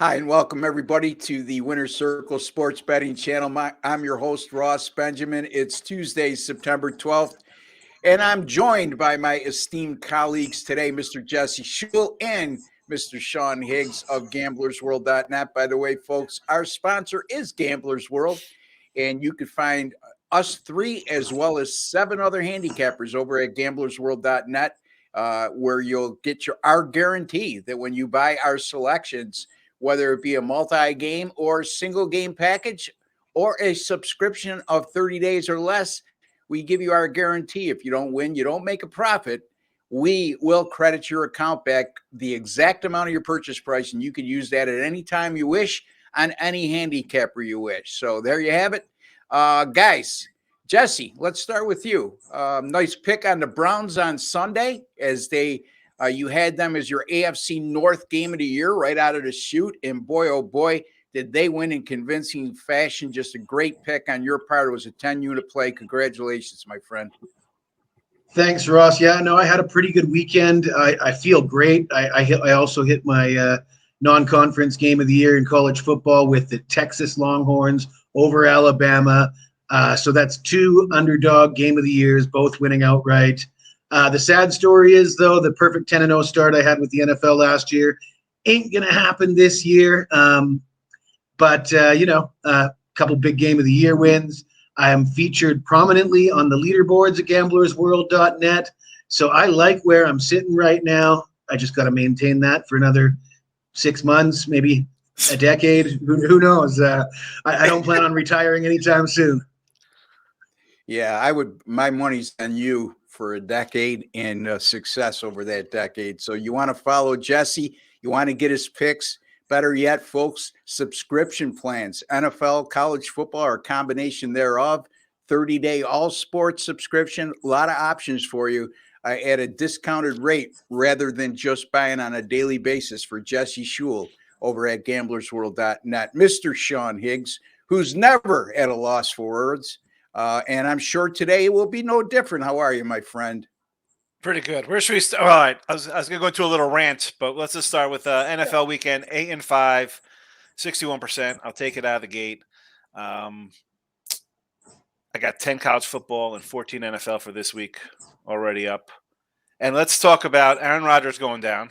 Hi, and welcome everybody to the Winner's Circle Sports Betting Channel. I'm your host, Ross Benjamin. It's Tuesday, September 12th, and I'm joined by my esteemed colleagues today, Mr. Jesse Shule and Mr. Sean Higgs of gamblersWORLD.net. By the way, folks, our sponsor is Gamblers World, and you can find us three as well as seven other handicappers over at gamblersWORLD.net, where you'll get our guarantee that when you buy our selections, whether it be a multi-game or single game package or a subscription of 30 days or less, we give you our guarantee. If you don't win, you don't make a profit, we will credit your account back the exact amount of your purchase price, and you can use that at any time you wish on any handicapper you wish. So there you have it. Guys, Jesse, let's start with you. Nice pick on the Browns on Sunday as you had them as your AFC North game of the year right out of the chute. And boy, oh boy, did they win in convincing fashion. Just a great pick on your part. It was a 10-unit play. Congratulations, my friend. Thanks, Ross. Yeah, no, I had a pretty good weekend. I feel great. I also hit my non-conference game of the year in college football with the Texas Longhorns over Alabama. So that's two underdog game of the years, both winning outright. The sad story is, though, the perfect 10-0 start I had with the NFL last year ain't going to happen this year. But a couple big game of the year wins. I am featured prominently on the leaderboards at gamblersworld.net. So I like where I'm sitting right now. I just got to maintain that for another 6 months, maybe a decade. Who knows? I don't plan on retiring anytime soon. Yeah, my money's on you for a decade and success over that decade. So you want to follow Jesse, you want to get his picks. Better yet, folks, subscription plans, NFL, college football, or a combination thereof, 30-day all sports subscription, a lot of options for you at a discounted rate rather than just buying on a daily basis for Jesse Shule over at gamblersworld.net. Mr. Sean Higgs, who's never at a loss for words. And I'm sure today will be no different. How are you, my friend? Pretty good. Where should we start? All right. I was going to go into a little rant, but let's just start with NFL weekend, 8-5, 61%. I'll take it out of the gate. I got 10 college football and 14 NFL for this week already up. And let's talk about Aaron Rodgers going down.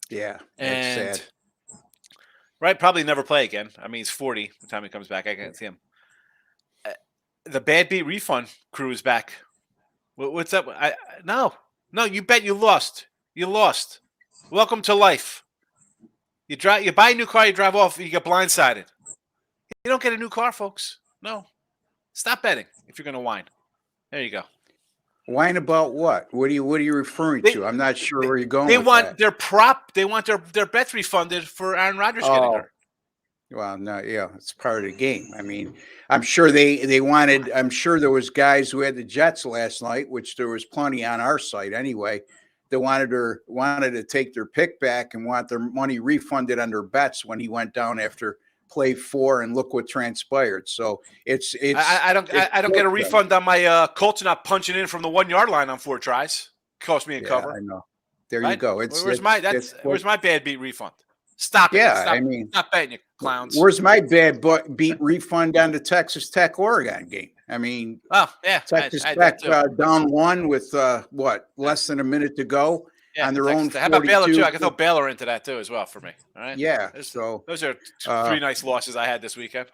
Yeah, that's sad. Right, probably never play again. I mean, he's 40 by the time he comes back. I can't see him. The Bad Beat refund crew is back. What's up? No. You bet you lost. You lost. Welcome to life. You buy a new car, you drive off, you get blindsided. You don't get a new car, folks. No. Stop betting if you're going to whine. There you go. Whine about what? What are you referring to? I'm not sure where you're going. They want their prop. They want their bets refunded for Aaron Rodgers getting hurt. Well, no, yeah, it's part of the game. I mean, I'm sure they wanted. I'm sure there was guys who had the Jets last night, which there was plenty on our site anyway, that wanted to take their pick back and want their money refunded on their bets when he went down after play 4, and look what transpired. So it's. I don't get a refund on my Colts not punching in from the 1-yard line on 4 tries. Cost me a cover. I know. There you go. Where's my bad beat refund? Stop it. Yeah, stop betting, you clowns. Where's my bad beat refund on the Texas Tech Oregon game? I mean, Texas Tech down 1 with less than a minute to go on their own. How about Baylor too? I can throw Baylor into that too as well for me. All right. Yeah. Those are 3 nice losses I had this weekend.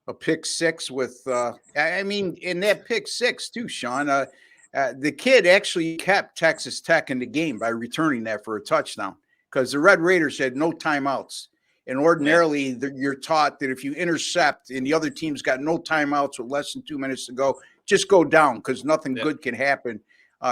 A pick 6 with in that pick 6 too, Sean. The kid actually kept Texas Tech in the game by returning that for a touchdown, because the Red Raiders had no timeouts. And ordinarily, you're taught that if you intercept and the other team's got no timeouts with less than 2 minutes to go, just go down, because nothing good can happen.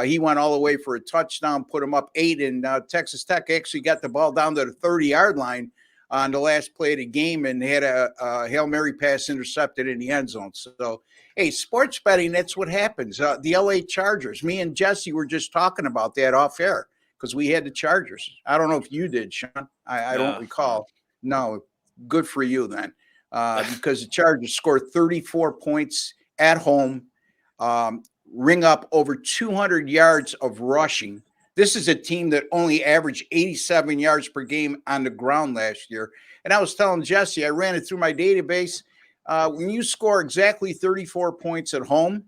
He went all the way for a touchdown, put him up 8, and Texas Tech actually got the ball down to the 30-yard line on the last play of the game and had a Hail Mary pass intercepted in the end zone. So, hey, sports betting, that's what happens. The LA Chargers, me and Jesse were just talking about that off air, because we had the Chargers. I don't know if you did, Sean. I don't recall. No, good for you then, because the Chargers scored 34 points at home, ring up over 200 yards of rushing. This is a team that only averaged 87 yards per game on the ground last year. And I was telling Jesse, I ran it through my database. When you score exactly 34 points at home,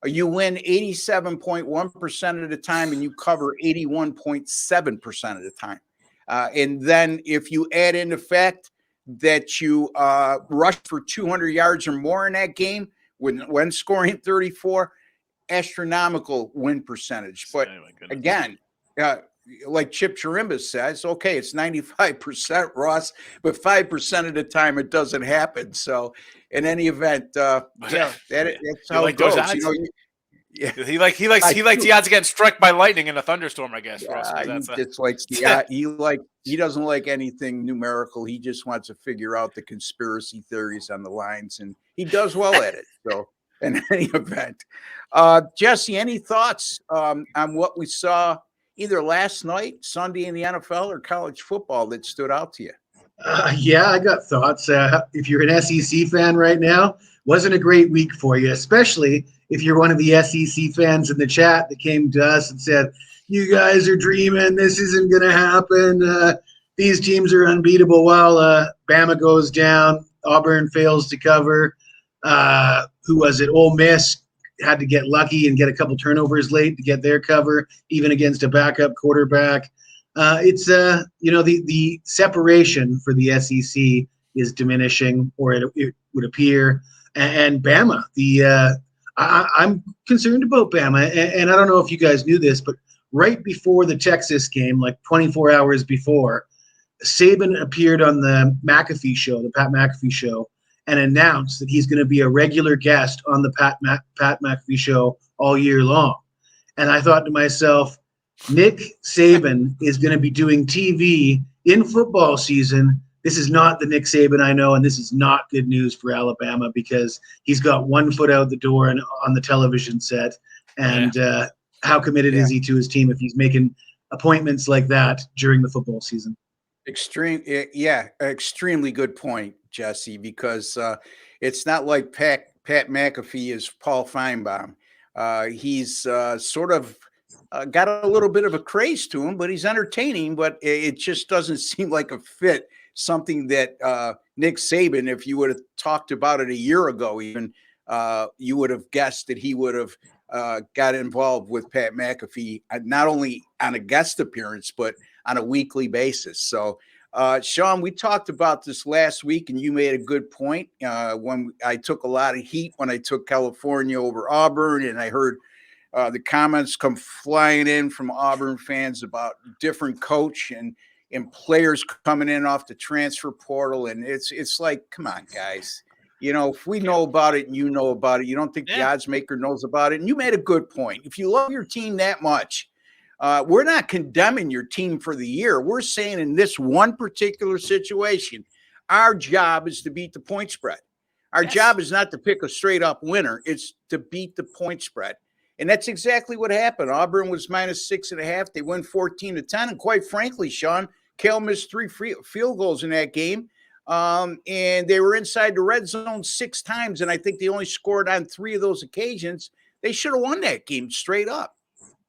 you win 87.1% of the time and you cover 81.7% of the time. And then if you add in the fact that you rushed for 200 yards or more in that game when scoring 34, astronomical win percentage. But again, like Chip Chirimba says, okay, it's 95%, Ross, but 5% of the time it doesn't happen. So in any event, that's how like it goes. Those odds? You know, he likes the odds of getting struck by lightning in a thunderstorm, I guess. Ross, he just likes he doesn't like anything numerical. He just wants to figure out the conspiracy theories on the lines, and he does well at it. So in any event, Jesse, any thoughts on what we saw either last night, Sunday in the NFL, or college football that stood out to you? Yeah, I got thoughts. If you're an SEC fan right now, wasn't a great week for you, especially if you're one of the SEC fans in the chat that came to us and said, you guys are dreaming, this isn't going to happen. These teams are unbeatable. Well, Bama goes down, Auburn fails to cover. Who was it? Ole Miss had to get lucky and get a couple turnovers late to get their cover, even against a backup quarterback. It's the separation for the SEC is diminishing, or it would appear. And Bama, I'm concerned about Bama, and I don't know if you guys knew this, but right before the Texas game, like 24 hours before, Saban appeared on the McAfee show, the Pat McAfee show, and announced that he's going to be a regular guest on the Pat McAfee show all year long. And I thought to myself, Nick Saban is going to be doing TV in football season. This is not the Nick Saban I know, and this is not good news for Alabama because he's got one foot out the door and on the television set. And how committed is he to his team if he's making appointments like that during the football season? Extremely good point, Jesse, because it's not like Pat McAfee is Paul Feinbaum. He's sort of got a little bit of a craze to him, but he's entertaining, but it just doesn't seem like a fit, something that Nick Saban, if you would have talked about it a year ago, even you would have guessed that he would have got involved with Pat McAfee, not only on a guest appearance, but on a weekly basis. So, Sean, we talked about this last week, and you made a good point. When I took a lot of heat when I took California over Auburn, and I heard the comments come flying in from Auburn fans about different coach and players coming in off the transfer portal. And it's like, come on, guys. You know, if we know about it and you know about it, you don't think the odds maker knows about it. And you made a good point. If you love your team that much, we're not condemning your team for the year. We're saying in this one particular situation, our job is to beat the point spread. Our job is not to pick a straight up winner. It's to beat the point spread. And that's exactly what happened. Auburn was -6.5. They win 14-10. And quite frankly, Sean, Cale missed 3 field goals in that game. And they were inside the red zone 6 times. And I think they only scored on 3 of those occasions. They should have won that game straight up.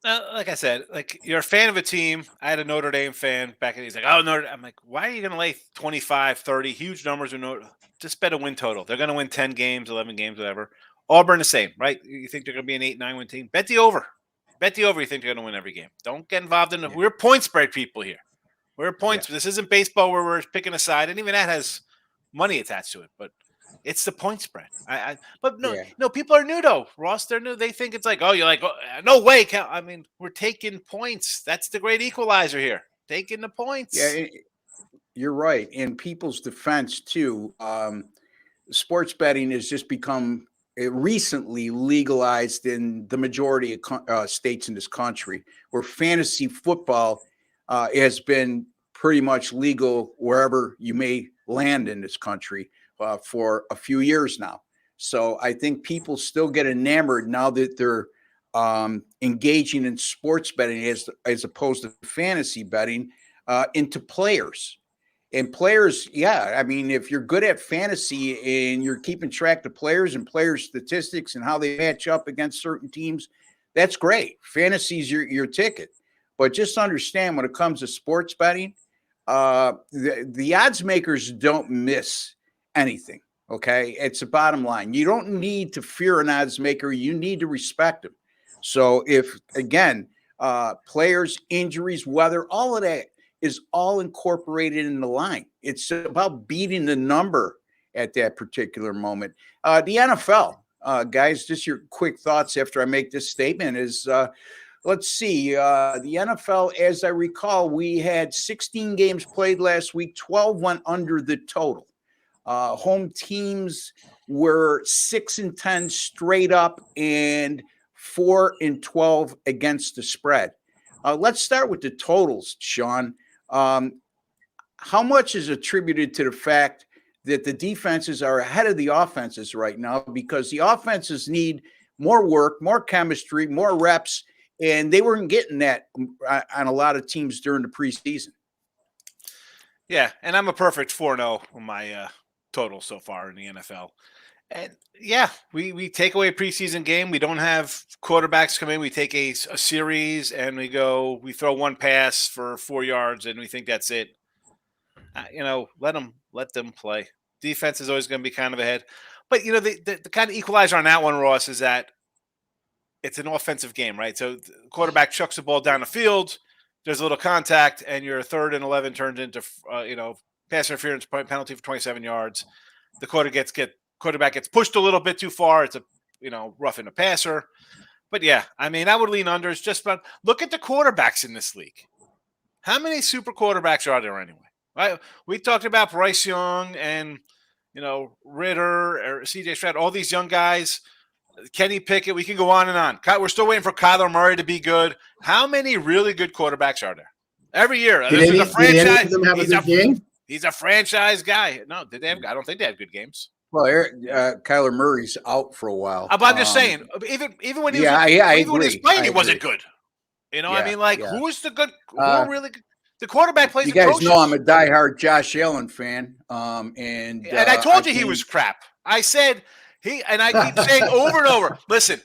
Like I said, like you're a fan of a team. I had a Notre Dame fan back in. He's like, "Oh, Notre." I'm like, "Why are you going to lay 25, 30, huge numbers or no? Just bet a win total. They're going to win 10 games, 11 games, whatever." Auburn the same, right? You think they're going to be an 8-9 win team? Bet the over. Bet the over. You think they're going to win every game? Don't get involved in We're point spread people here. We're points. This isn't baseball where we're picking a side, and even that has money attached to it. But it's the point spread. But no, people are new though, Ross. They're new. They think it's like, oh, you're like, oh, no way. I mean, we're taking points. That's the great equalizer here. Taking the points. Yeah, you're right. In people's defense too, sports betting has just become recently legalized in the majority of states in this country, where fantasy football has been pretty much legal wherever you may land in this country. For a few years now. So I think people still get enamored now that they're engaging in sports betting as opposed to fantasy betting into players. And players, I mean, if you're good at fantasy and you're keeping track of players and player statistics and how they match up against certain teams, that's great. Fantasy's your ticket. But just understand when it comes to sports betting, the odds makers don't miss anything. Okay. It's a bottom line. You don't need to fear an odds maker. You need to respect them. So if, again, players, injuries, weather, all of that is all incorporated in the line. It's about beating the number at that particular moment. The NFL, guys, just your quick thoughts after I make this statement is, let's see, the NFL, as I recall, we had 16 games played last week, 12 went under the total. Home teams were 6-10 straight up and 4-12 against the spread. Let's start with the totals, Sean. How much is attributed to the fact that the defenses are ahead of the offenses right now because the offenses need more work, more chemistry, more reps, and they weren't getting that on a lot of teams during the preseason. Yeah, and I'm a perfect 4-0 on my total so far in the NFL. And yeah, we take away a preseason game. We don't have quarterbacks come in. We take a series and we throw one pass for 4 yards and we think that's it. Let them play. Defense is always going to be kind of ahead. But, the kind of equalizer on that one, Ross, is that it's an offensive game, right? So the quarterback chucks the ball down the field. There's a little contact, and your 3rd and 11 turns into, pass interference penalty for 27 yards. The quarterback gets pushed a little bit too far. It's roughing a passer. But yeah, I would lean under. It's just about look at the quarterbacks in this league. How many super quarterbacks are there anyway? Right? We talked about Bryce Young and Ritter or CJ Stroud, all these young guys. Kenny Pickett. We can go on and on. We're still waiting for Kyler Murray to be good. How many really good quarterbacks are there? Every year, Did any of them have a good game? He's a franchise guy. No, did they have? I don't think they had good games. Well, Kyler Murray's out for a while. But I'm just saying, even when he was playing, he wasn't good. Who is the good? Who really good? The quarterback plays. You guys know I'm a diehard Josh Allen fan, and I told you he was crap. I said and I keep saying over and over. Listen,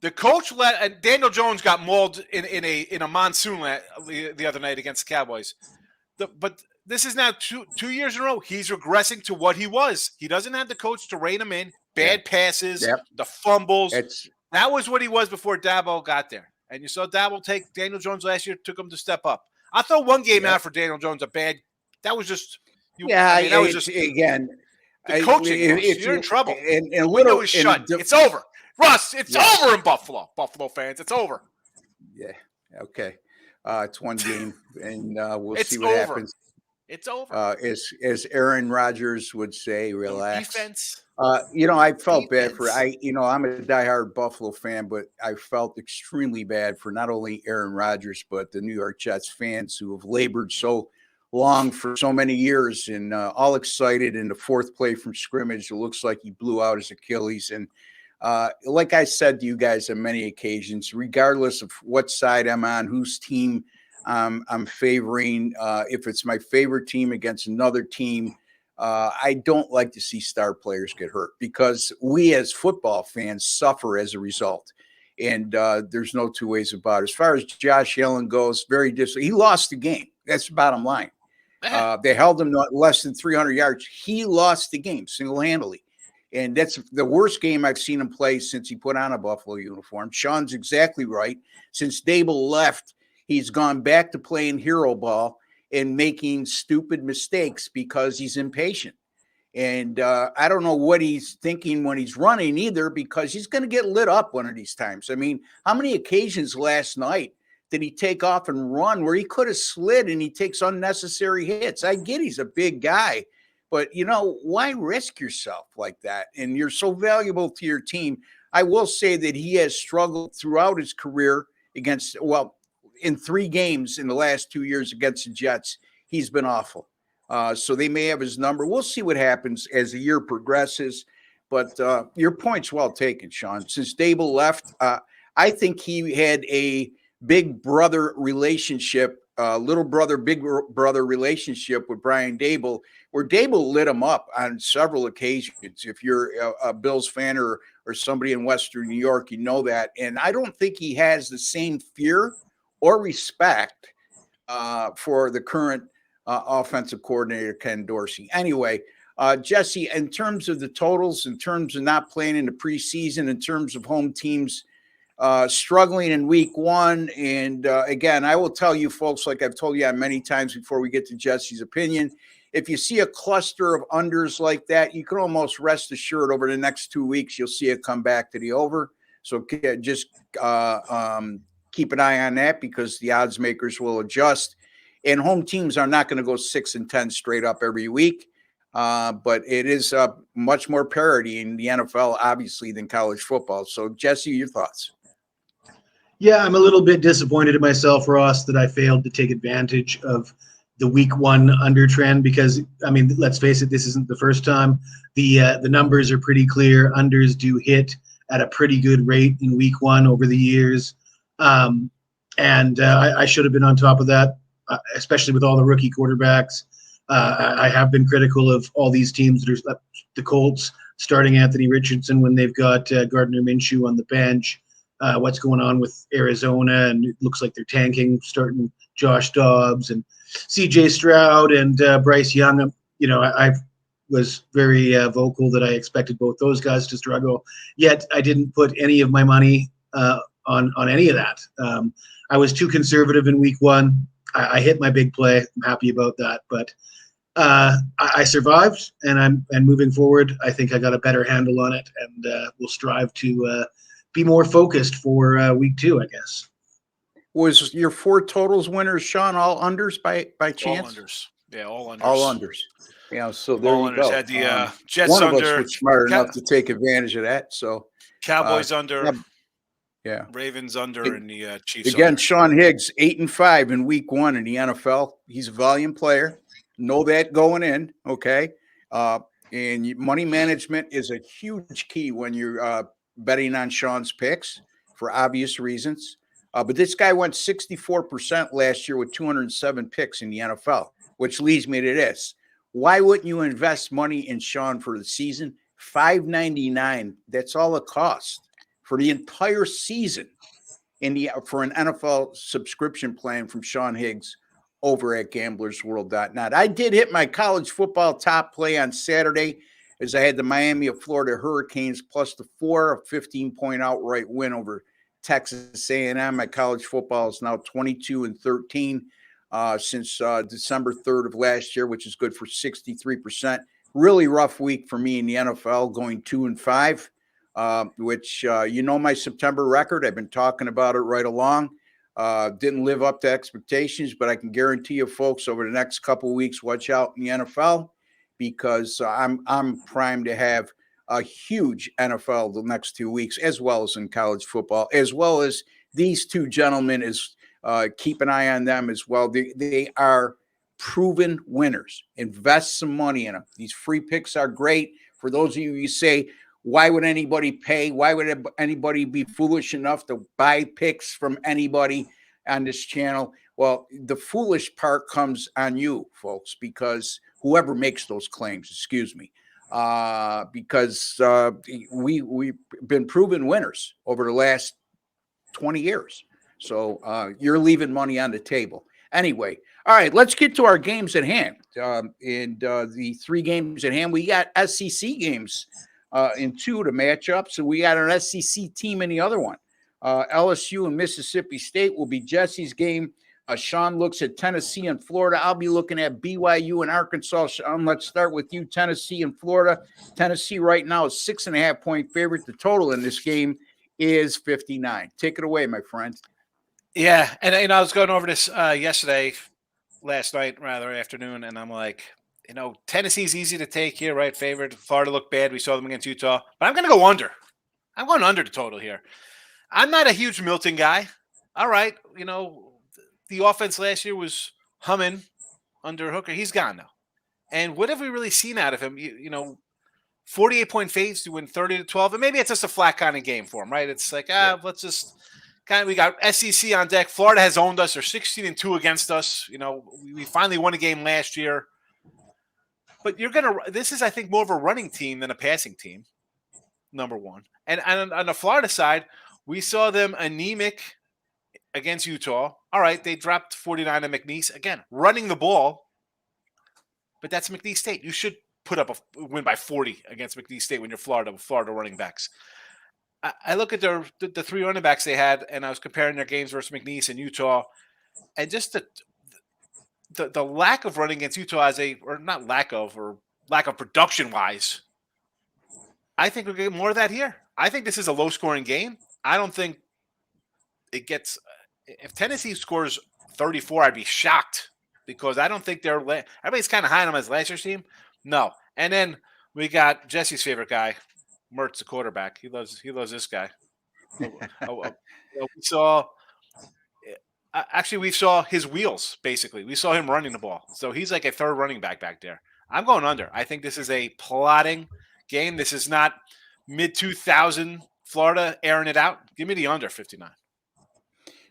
the coach and Daniel Jones got mauled in a monsoon the other night against the Cowboys. But this is now two years in a row. He's regressing to what he was. He doesn't have the coach to rein him in. Bad passes, the fumbles. That was what he was before Dabo got there. And you saw Dabo take Daniel Jones last year, took him to step up. I throw one game out for Daniel Jones that was just again. The coaching. You're in trouble. And window is shut. It's over. Russ, it's over in Buffalo. Buffalo fans, it's over. Yeah. Okay. It's one game, and we'll see what happens. It's over. As Aaron Rodgers would say, relax. Defense. I felt bad for I'm a diehard Buffalo fan, but I felt extremely bad for not only Aaron Rodgers but the New York Jets fans who have labored so long for so many years and all excited in the 4th play from scrimmage. It looks like he blew out his Achilles. And like I said to you guys on many occasions, regardless of what side I'm on, whose team I'm favoring, if it's my favorite team against another team, I don't like to see star players get hurt because we as football fans suffer as a result. And there's no two ways about it. As far as Josh Allen goes, he lost the game. That's the bottom line. They held him not less than 300 yards. He lost the game single-handedly. And that's the worst game I've seen him play since he put on a Buffalo uniform. Sean's exactly right. Since Dable left, he's gone back to playing hero ball and making stupid mistakes because he's impatient. And I don't know what he's thinking when he's running either, because he's going to get lit up one of these times. How many occasions last night did he take off and run where he could have slid and he takes unnecessary hits? I get he's a big guy, but why risk yourself like that? And you're so valuable to your team. I will say that he has struggled throughout his career in 3 games in the last 2 years against the Jets. He's been awful. So they may have his number. We'll see what happens as the year progresses. But your point's well taken, Sean. Since Dable left, I think he had a big brother relationship, little brother, big brother relationship with Brian Dable, where Dable lit him up on several occasions. If you're a Bills fan or somebody in Western New York, you know that. And I don't think he has the same fear or respect for the current offensive coordinator, Ken Dorsey. Anyway, Jesse, in terms of the totals, in terms of not playing in the preseason, in terms of home teams struggling in week one, and again, I will tell you folks, like I've told you many times before we get to Jesse's opinion, if you see a cluster of unders like that, you can almost rest assured over the next 2 weeks, you'll see it come back to the over. So just keep an eye on that because the odds makers will adjust. And home teams are not going to go 6-10 straight up every week. But it is much more parity in the NFL, obviously, than college football. So, Jesse, your thoughts? Yeah, I'm a little bit disappointed in myself, Ross, that I failed to take advantage of the week one under trend because, I mean, let's face it, this isn't the first time. The numbers are pretty clear. Unders do hit at a pretty good rate in week one over the years. I should have been on top of that, especially with all the rookie quarterbacks. I have been critical of all these teams that are the Colts starting Anthony Richardson when they've got Gardner Minshew on the bench. What's going on with Arizona, and it looks like they're tanking, starting Josh Dobbs and C.J. Stroud and Bryce Young. You know, I was very vocal that I expected both those guys to struggle, yet I didn't put any of my money on any of that. I was too conservative in week one. I hit my big play. I'm happy about that, but I survived, and moving forward, I think I got a better handle on it, and we'll strive to be more focused for week two, I guess. Was your four totals winners, Sean, all unders by chance? All unders. Yeah, all unders. All unders. Yeah, so there all you go. Had the Jets one under. Of us was smart enough to take advantage of that. So Cowboys under. Yeah. Ravens under and the Chiefs again, under. Sean Higgs, 8-5 in week one in the NFL. He's a volume player. Know that going in, okay? And money management is a huge key when you're betting on Sean's picks for obvious reasons. But this guy went 64% last year with 207 picks in the NFL, which leads me to this. Why wouldn't you invest money in Sean for the season? $5.99. That's all it costs for the entire season for an NFL subscription plan from Sean Higgs over at gamblersworld.net. I did hit my college football top play on Saturday as I had the Miami of Florida Hurricanes plus the 4, a 15-point outright win over Texas A&M. My college football is now 22-13 since December 3rd of last year, which is good for 63%. Really rough week for me in the NFL, going 2-5. Which my September record. I've been talking about it right along. Didn't live up to expectations, but I can guarantee you folks over the next couple of weeks, watch out in the NFL because I'm primed to have a huge NFL the next 2 weeks, as well as in college football, as well as these two gentlemen. Keep an eye on them as well. They are proven winners. Invest some money in them. These free picks are great. For those of you say, why would anybody pay? Why would anybody be foolish enough to buy picks from anybody on this channel? Well, the foolish part comes on you, folks, because whoever makes those claims, because we've been proven winners over the last 20 years. So you're leaving money on the table. Anyway, all right, let's get to our games at hand. The three games at hand, we got SEC games in two to match up. So we got an SEC team in the other one. LSU and Mississippi State will be Jesse's game. Sean looks at Tennessee and Florida. I'll be looking at BYU and Arkansas. Sean, let's start with you, Tennessee and Florida. Tennessee right now is 6.5-point favorite. The total in this game is 59. Take it away, my friend. Yeah, and I was going over this last night, afternoon, and I'm like, Tennessee's easy to take here, right? Favorite. Florida looked bad. We saw them against Utah. But I'm going to go under. I'm going under the total here. I'm not a huge Milton guy. All right. The offense last year was humming under Hooker. He's gone now. And what have we really seen out of him? 48-point fades to win 30-12. And maybe it's just a flat kind of game for him, right? It's like, let's just we got SEC on deck. Florida has owned us. They're 16-2 against us. We finally won a game last year. But this is, I think, more of a running team than a passing team, number one. And on the Florida side, we saw them anemic against Utah. All right, they dropped 49 to McNeese. Again, running the ball, but that's McNeese State. You should put up a win by 40 against McNeese State when you're Florida running backs. I look at the 3 running backs they had, and I was comparing their games versus McNeese and Utah, and just the lack of running against Utah or lack of production wise. I think we'll get more of that here. I think this is a low scoring game. I don't think it gets. If Tennessee scores 34, I'd be shocked because I don't think everybody's kind of high on them as last year's team. No, and then we got Jesse's favorite guy, Mertz, the quarterback. He loves this guy. We saw his wheels basically. We saw him running the ball, so he's like a third running back there. I'm going under. I think this is a plotting game. This is not mid-2000 Florida airing it out. Give me the under 59.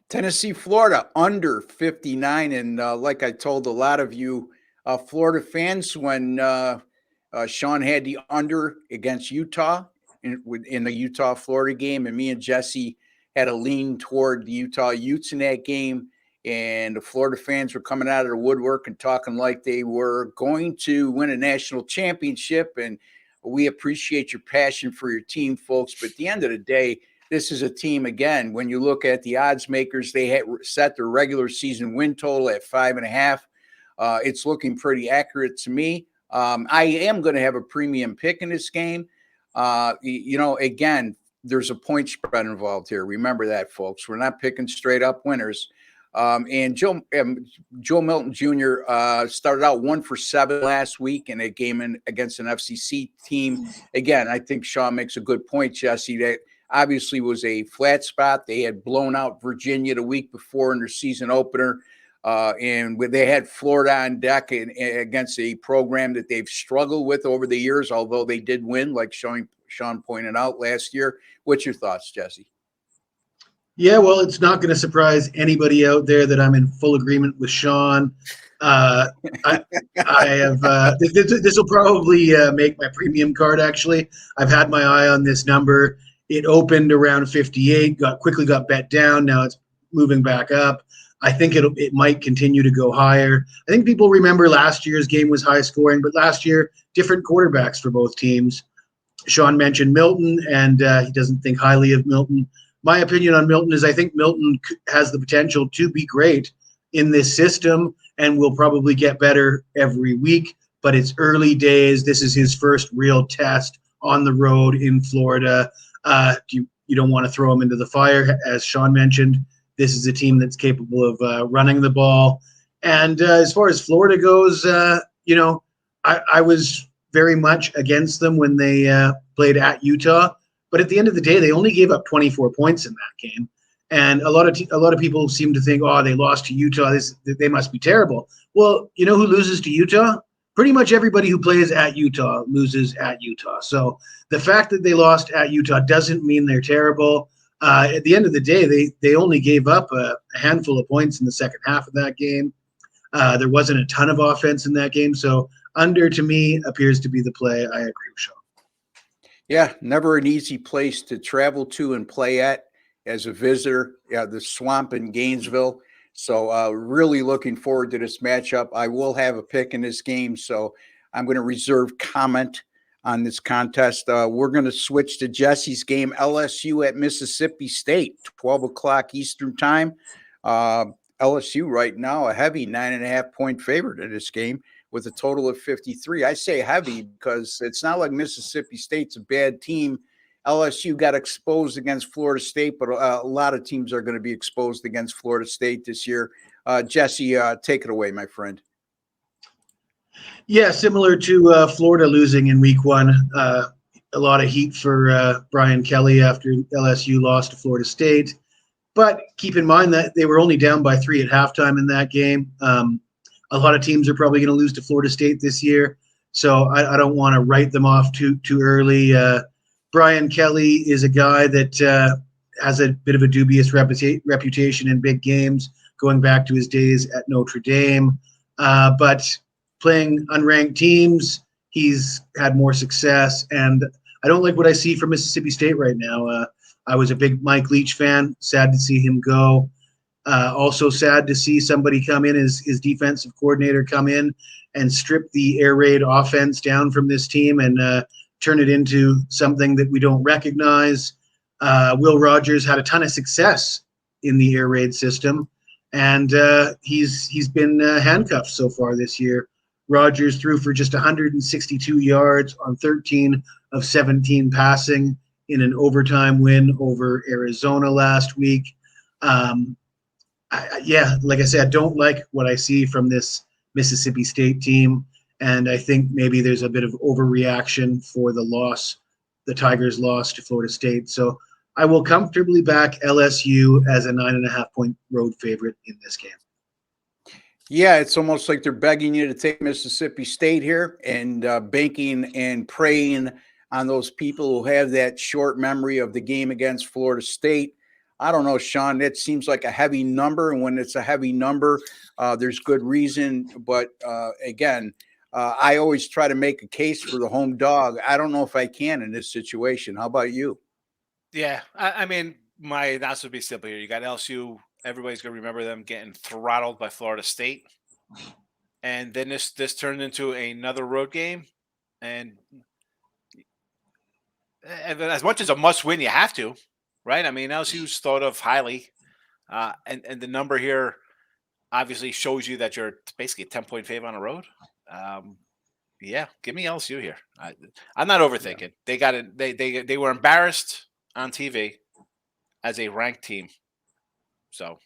Tennessee, Florida, under 59. And like I told a lot of you Florida fans, when Sean had the under against Utah in the Utah-Florida game, and me and Jesse had a lean toward the Utah Utes in that game, and the Florida fans were coming out of the woodwork and talking like they were going to win a national championship. And we appreciate your passion for your team, folks. But at the end of the day, this is a team, again, when you look at the odds makers, they had set their regular season win total at 5.5. It's looking pretty accurate to me. I am going to have a premium pick in this game. Again, there's a point spread involved here. Remember that, folks. We're not picking straight up winners. And Joe Milton Jr. Started out 1 for 7 last week in a game against an FCC team. Again, I think Sean makes a good point, Jesse, that obviously was a flat spot. They had blown out Virginia the week before in their season opener. And they had Florida on deck against a program that they've struggled with over the years, although they did win, like Sean pointed out last year. What's your thoughts, Jesse? Yeah, well, it's not going to surprise anybody out there that I'm in full agreement with Sean. I have this will probably make my premium card. Actually, I've had my eye on this number. It opened around 58, quickly got bet down. Now it's moving back up. I think it might continue to go higher. I think people remember last year's game was high scoring, but last year different quarterbacks for both teams. Sean mentioned Milton, and he doesn't think highly of Milton. My opinion on Milton is I think Milton has the potential to be great in this system and will probably get better every week, but it's early days. This is his first real test on the road in Florida. You don't want to throw him into the fire. As Sean mentioned, this is a team that's capable of running the ball. And as far as Florida goes, I was very much against them when they played at Utah. But at the end of the day, they only gave up 24 points in that game. And a lot of people seem to think, oh, they lost to Utah. They must be terrible. Well, you know who loses to Utah? Pretty much everybody who plays at Utah loses at Utah. So the fact that they lost at Utah doesn't mean they're terrible. At the end of the day, they only gave up a handful of points in the second half of that game. There wasn't a ton of offense in that game. So under, to me, appears to be the play. I agree with Sean. Yeah, never an easy place to travel to and play at as a visitor. Yeah, the Swamp in Gainesville. So really looking forward to this matchup. I will have a pick in this game, so I'm going to reserve comment on this contest. We're going to switch to Jesse's game, LSU at Mississippi State, 12 o'clock Eastern time. LSU right now a heavy 9.5-point favorite in this game with a total of 53. I say heavy because it's not like Mississippi State's a bad team. LSU got exposed against Florida State, but a lot of teams are going to be exposed against Florida State this year. Jesse, take it away, my friend. Yeah, similar to Florida losing in week 1. A lot of heat for Brian Kelly after LSU lost to Florida State. But keep in mind that they were only down by 3 at halftime in that game. A lot of teams are probably going to lose to Florida State this year. So I don't want to write them off too early. Brian Kelly is a guy that has a bit of a dubious reputation in big games, going back to his days at Notre Dame. But playing unranked teams, he's had more success. And I don't like what I see from Mississippi State right now. I was a big Mike Leach fan. Sad to see him go. Also sad to see somebody come in as defensive coordinator come in and strip the air raid offense down from this team and turn it into something that we don't recognize. Will Rogers had a ton of success in the air raid system, and he's been handcuffed so far this year. Rogers threw for just 162 yards on 13 of 17 passing in an overtime win over Arizona last week. Like I said, I don't like what I see from this Mississippi State team, and I think maybe there's a bit of overreaction for the Tigers' loss to Florida State. So I will comfortably back LSU as a 9.5-point road favorite in this game. Yeah, it's almost like they're begging you to take Mississippi State here and banking and praying on those people who have that short memory of the game against Florida State. I don't know, Sean, that seems like a heavy number. And when it's a heavy number, there's good reason. But again, I always try to make a case for the home dog. I don't know if I can in this situation. How about you? Yeah, I mean, my analysis would be simple here. You got LSU. Everybody's going to remember them getting throttled by Florida State. And then this turned into another road game. And as much as a must win, you have to, right? I mean, LSU's thought of highly. And the number here obviously shows you that you're basically a 10-point favorite on the road. Yeah, give me LSU here. I'm not overthinking. Yeah. They got it. They were embarrassed on TV as a ranked team. So,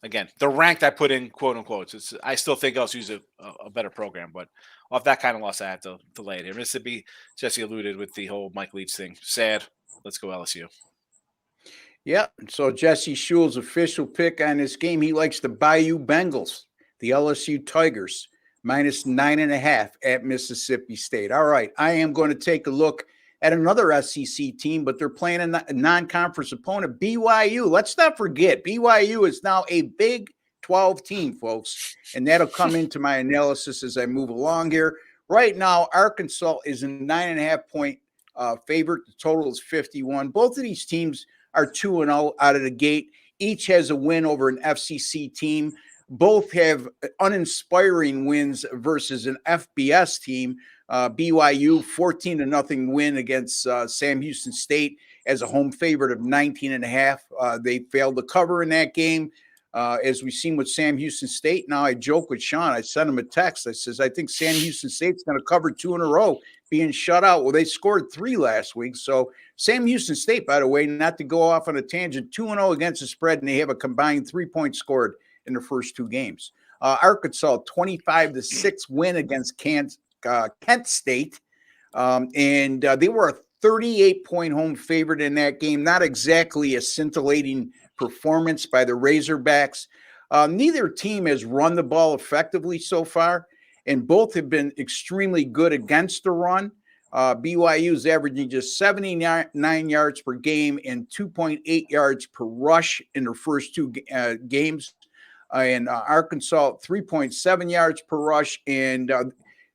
again, the ranked I put in quote unquote. I still think LSU's a better program, but off that kind of loss, I have to lay it here. Mississippi, Jesse alluded with the whole Mike Leach thing. Sad. Let's go LSU. Yeah. So Jesse Shule's official pick on this game. He likes the BYU Bengals, the LSU Tigers, minus 9.5 at Mississippi State. All right. I am going to take a look at another SEC team, but they're playing a non-conference opponent, BYU. Let's not forget, BYU is now a Big 12 team, folks, and that'll come into my analysis as I move along here. Right now, Arkansas is a 9.5-point favorite. The total is 51. Both of these teams are 2-0 out of the gate. Each has a win over an FCC team. Both have uninspiring wins versus an FBS team. BYU 14-0 win against Sam Houston State as a home favorite of 19.5. They failed to cover in that game. As we've seen with Sam Houston State. Now I joke with Sean. I sent him a text. I says, I think Sam Houston State's going to cover 2 in a row being shut out. Well, they scored 3 last week. So Sam Houston State, by the way, not to go off on a tangent, 2-0 against the spread, and they have a combined 3 points scored in the first 2 games. Arkansas 25-6 win against Kent State. And they were a 38-point home favorite in that game. Not exactly a scintillating performance by the Razorbacks. Neither team has run the ball effectively so far, and both have been extremely good against the run. BYU is averaging just 79 yards per game and 2.8 yards per rush in their first 2 games. And Arkansas, 3.7 yards per rush. And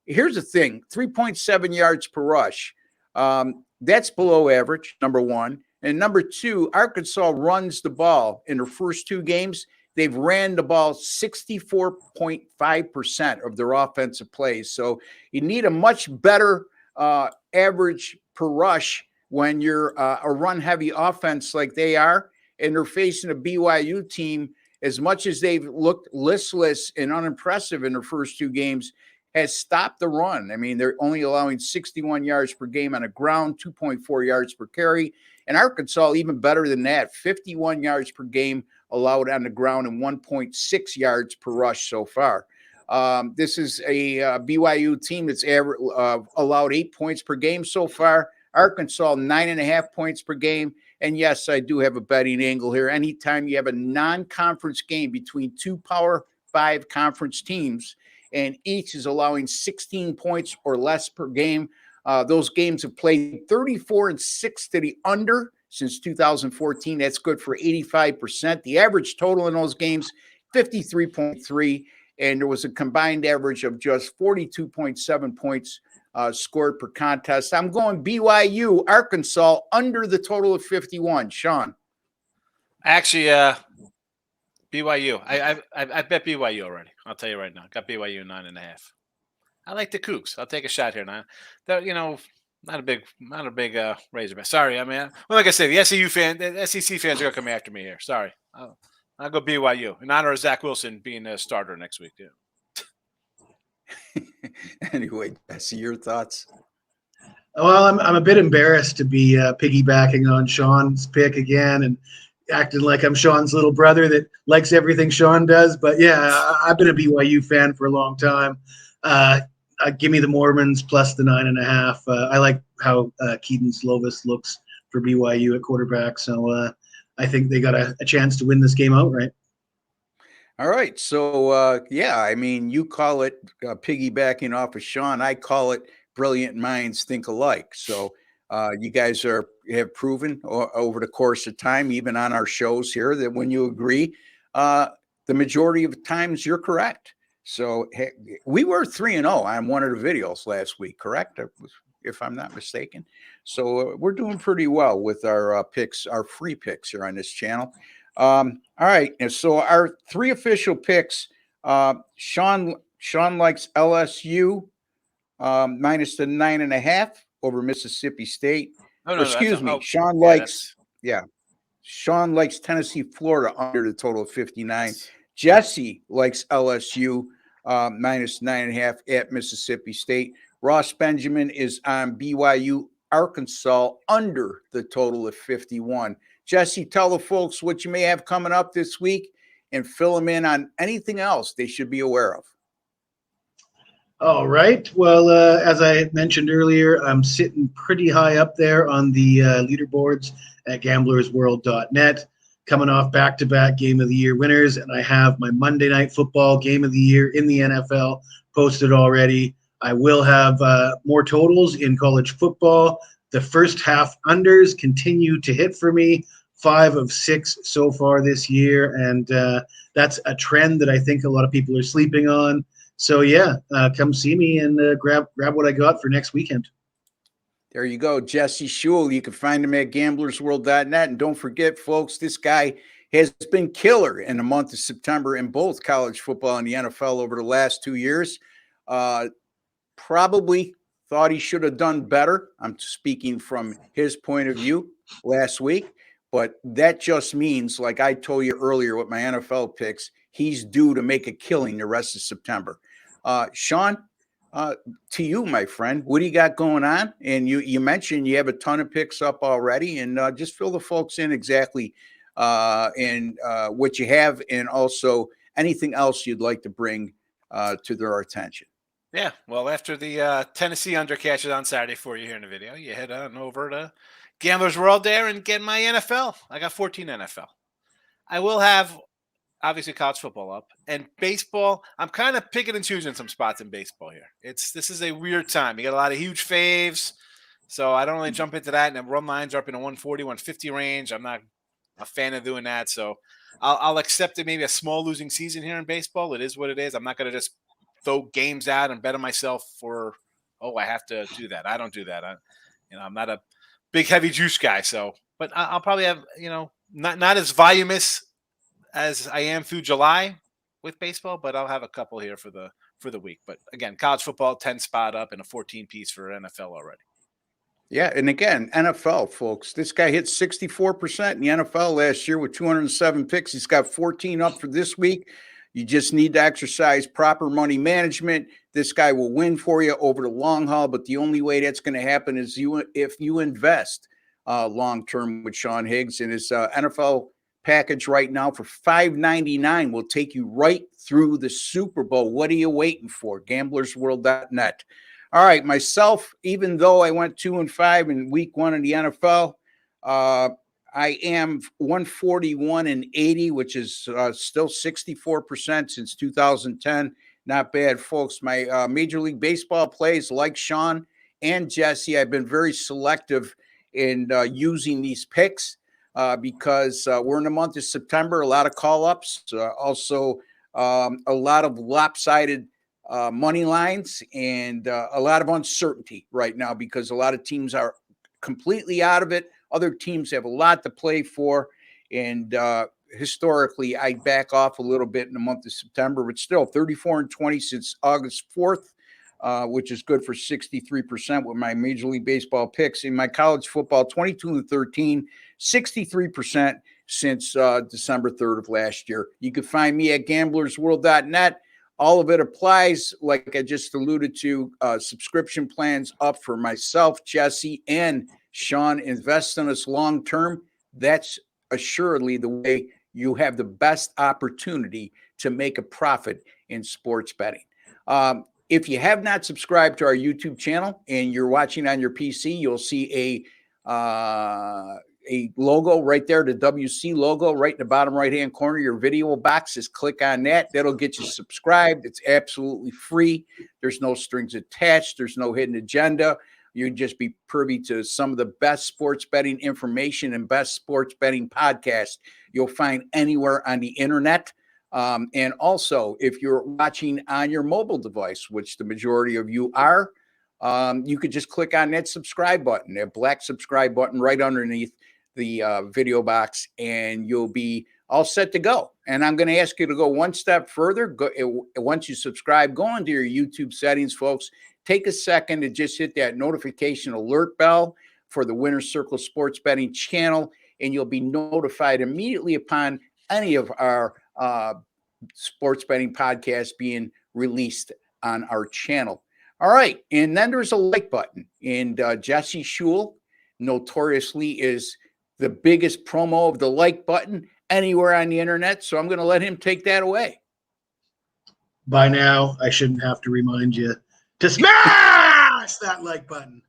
here's the thing, 3.7 yards per rush. That's below average, number one. And number 2, Arkansas runs the ball in their first 2 games. They've ran the ball 64.5% of their offensive plays. So you need a much better average per rush when you're a run-heavy offense like they are, and they're facing a BYU team. As much as they've looked listless and unimpressive in their first 2 games, has stopped the run. I mean, they're only allowing 61 yards per game on the ground, 2.4 yards per carry. And Arkansas, even better than that, 51 yards per game allowed on the ground and 1.6 yards per rush so far. This is a BYU team that's allowed 8 points per game so far. Arkansas, 9.5 points per game. And yes, I do have a betting angle here. Anytime you have a non-conference game between 2 Power 5 conference teams, and each is allowing 16 points or less per game, those games have played 34-6 to the under since 2014. That's good for 85%. The average total in those games, 53.3, and there was a combined average of just 42.7 points scored per contest. I'm going BYU, Arkansas, under the total of 51. Sean. Actually, BYU. I bet BYU already. I'll tell you right now. Got BYU 9.5. I like the Cougs. I'll take a shot here now. That not a big Razorback. Sorry, I mean, well, like I said, the SEC fans are gonna come after me here. Sorry, I'll go BYU in honor of Zach Wilson being a starter next week. Yeah. Anyway, Jesse, your thoughts? Well, I'm a bit embarrassed to be piggybacking on Sean's pick again and acting like I'm Sean's little brother that likes everything Sean does. But yeah, I've been a BYU fan for a long time. Give me the Mormons plus the 9.5. I like how Keaton Slovis looks for BYU at quarterback, so I think they got a chance to win this game outright. All right. So, yeah, I mean, you call it piggybacking off of Sean. I call it brilliant minds think alike. So you guys have proven over the course of time, even on our shows here, that when you agree, the majority of times you're correct. So hey, we were 3-0 on one of the videos last week, correct? If I'm not mistaken. So we're doing pretty well with our picks, our free picks here on this channel. All right. And so our 3 official picks, Sean likes LSU minus the 9.5 over Mississippi State. No, Excuse me. Sean likes Tennessee, Florida under the total of 59. Jesse likes LSU minus 9.5 at Mississippi State. Ross Benjamin is on BYU Arkansas under the total of 51. Jesse, tell the folks what you may have coming up this week and fill them in on anything else they should be aware of. All right. Well, as I mentioned earlier, I'm sitting pretty high up there on the leaderboards at gamblersworld.net, coming off back-to-back Game of the Year winners, and I have my Monday Night Football Game of the Year in the NFL posted already. I will have more totals in college football. The first half unders continue to hit for me, 5 of 6 so far this year, and that's a trend that I think a lot of people are sleeping on. So yeah, come see me and grab what I got for next weekend. There you go, Jesse Shule. You can find him at gamblersworld.net. And don't forget, folks, this guy has been killer in the month of September in both college football and the NFL over the last 2 years. Probably thought he should have done better. I'm speaking from his point of view last week. But that just means, like I told you earlier with my NFL picks, he's due to make a killing the rest of September. Sean, to you, my friend, what do you got going on? And you mentioned you have a ton of picks up already, and just fill the folks in exactly and what you have, and also anything else you'd like to bring to their attention. Yeah, well, after the Tennessee undercatches on Saturday for you here in the video, you head on over to Gamblers World there and get my NFL. I got 14 NFL. I will have obviously college football up, and baseball. I'm kind of picking and choosing some spots in baseball here. This is a weird time. You got a lot of huge faves, so I don't really jump into that. And the run lines are up in the 140, 150 range. I'm not a fan of doing that, so I'll accept it. Maybe a small losing season here in baseball. It is what it is. I'm not going to just throw games out and bet on myself for, I have to do that. I don't do that. I'm not a big heavy juice guy. So, but I'll probably have, not as voluminous as I am through July with baseball, but I'll have a couple here for the week. But again, college football 10 spot up and a 14 piece for NFL already. Yeah, and again, NFL, folks, this guy hit 64% in the NFL last year with 207 picks. He's got 14 up for this week. You just need to exercise proper money management. This guy will win for you over the long haul, but the only way that's going to happen is if you invest long-term with Sean Higgs, and his NFL package right now for $5.99 will take you right through the Super Bowl. What are you waiting for? Gamblersworld.net. All right, myself, even though I went 2-5 in week 1 in the NFL, I am 141-80, which is still 64% since 2010. Not bad, folks. My Major League Baseball plays, like Sean and Jesse, I've been very selective in using these picks because we're in the month of September, a lot of call-ups, also a lot of lopsided money lines, and a lot of uncertainty right now because a lot of teams are completely out of it. Other teams have a lot to play for. And historically, I back off a little bit in the month of September, but still 34-20 since August 4th, which is good for 63% with my Major League Baseball picks. In my college football, 22-13, 63% since December 3rd of last year. You can find me at gamblersworld.net. All of it applies, like I just alluded to, subscription plans up for myself, Jesse, and Sean. Invest in us long term. That's assuredly the way you have the best opportunity to make a profit in sports betting. If you have not subscribed to our YouTube channel and you're watching on your PC, you'll see a logo right there, the WC logo right in the bottom right-hand corner. Your video box is click on that. That'll get you subscribed. It's absolutely free. There's no strings attached. There's no hidden agenda. You'd just be privy to some of the best sports betting information and best sports betting podcasts you'll find anywhere on the internet. And also, if you're watching on your mobile device, which the majority of you are, you could just click on that subscribe button, that black subscribe button right underneath the video box, and you'll be all set to go. And I'm going to ask you to go one step further. Once you subscribe, go into your YouTube settings, folks. Take a second to just hit that notification alert bell for the Winner's Circle Sports Betting channel, and you'll be notified immediately upon any of our sports betting podcasts being released on our channel. All right, and then there's a like button, and Jesse Shule notoriously is the biggest promo of the like button anywhere on the internet, so I'm going to let him take that away. By now, I shouldn't have to remind you to smash that like button.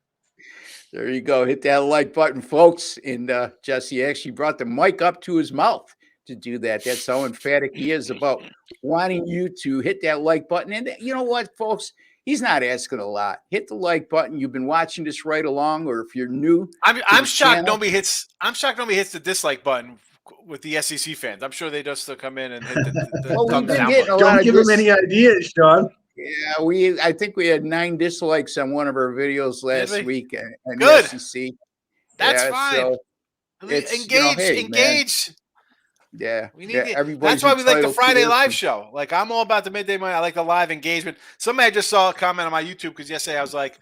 There you go. Hit that like button, folks. And Jesse actually brought the mic up to his mouth to do that. That's how emphatic he is about wanting you to hit that like button. And you know what, folks? He's not asking a lot. Hit the like button. You've been watching this right along, or if you're new, I'm shocked nobody hits. I'm shocked nobody hits the dislike button with the SEC fans. I'm sure they just come in and hit the well, thumbs down button. Don't give him any ideas, Sean. Yeah, I think we had 9 dislikes on one of our videos last week, and good. The SEC. That's fine. So engage. Yeah, we need everybody's. That's why we like the Friday live show. Like, I'm all about the midday morning. I like the live engagement. Somebody I just saw a comment on my YouTube because yesterday I was like,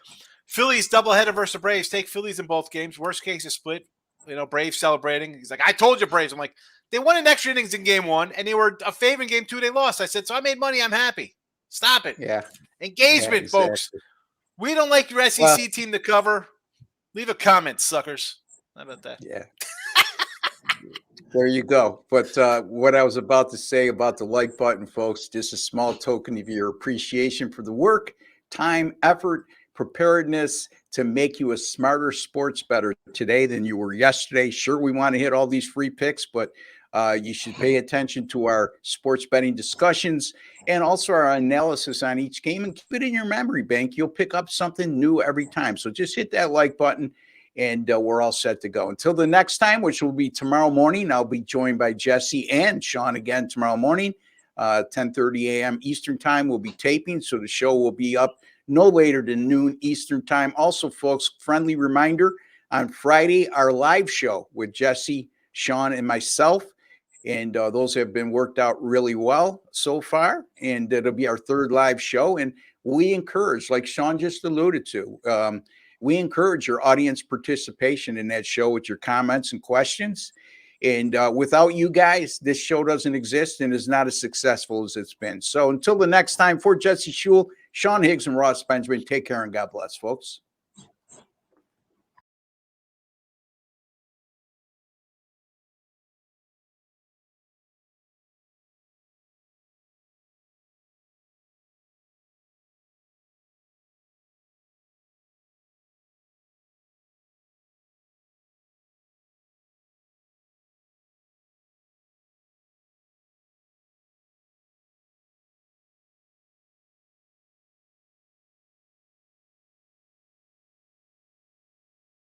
Phillies doubleheader versus the Braves. Take Phillies in both games. Worst case is split. Braves celebrating. He's like, I told you, Braves. I'm like, they won in extra innings in game 1, and they were a favorite in game 2. They lost. I said, so I made money. I'm happy. Stop it. Yeah. Engagement, exactly. folks. We don't like your SEC team to cover. Leave a comment, suckers. How about that? Yeah. There you go. But what I was about to say about the like button, folks, just a small token of your appreciation for the work, time, effort, preparedness to make you a smarter sports bettor today than you were yesterday. Sure, we want to hit all these free picks, but you should pay attention to our sports betting discussions and also our analysis on each game and keep it in your memory bank. You'll pick up something new every time. So just hit that like button. And we're all set to go. Until the next time, which will be tomorrow morning, I'll be joined by Jesse and Sean again tomorrow morning, 10:30 a.m. Eastern time. We'll be taping, so the show will be up no later than noon Eastern time. Also, folks, friendly reminder, on Friday, our live show with Jesse, Sean, and myself. And those have been worked out really well so far. And it'll be our 3rd live show. And we encourage, like Sean just alluded to, we encourage your audience participation in that show with your comments and questions. And without you guys, this show doesn't exist and is not as successful as it's been. So until the next time, for Jesse Shule, Sean Higgs, and Ross Benjamin, take care and God bless, folks.